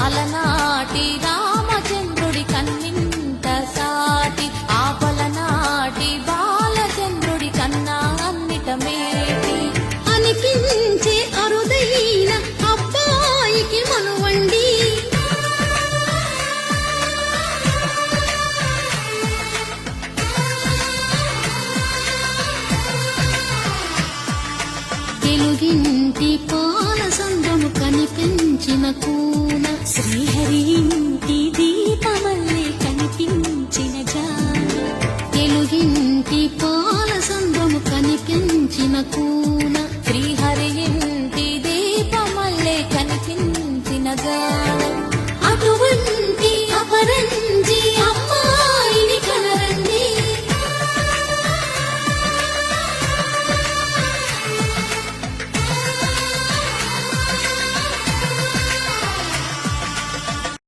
అలనాటి రామచంద్రుడి కన్నింత సాటి ఆపలనాటి బాలచంద్రుడి కన్నా అన్నిట మేటి అనిపించే అరుదైన అబ్బాయికి మనువండి తెలుగింటి పాలసంద్రము కనిపించిన కూన శ్రీహరి ఇంటి దీపమల్లే కనిపించిన జాన తెలుగింటి పాలసంద్రము కనిపించిన కూన శ్రీహరి ఇంటి దీపమల్లే కనిపించిన గానం అటువంటి అపరంజ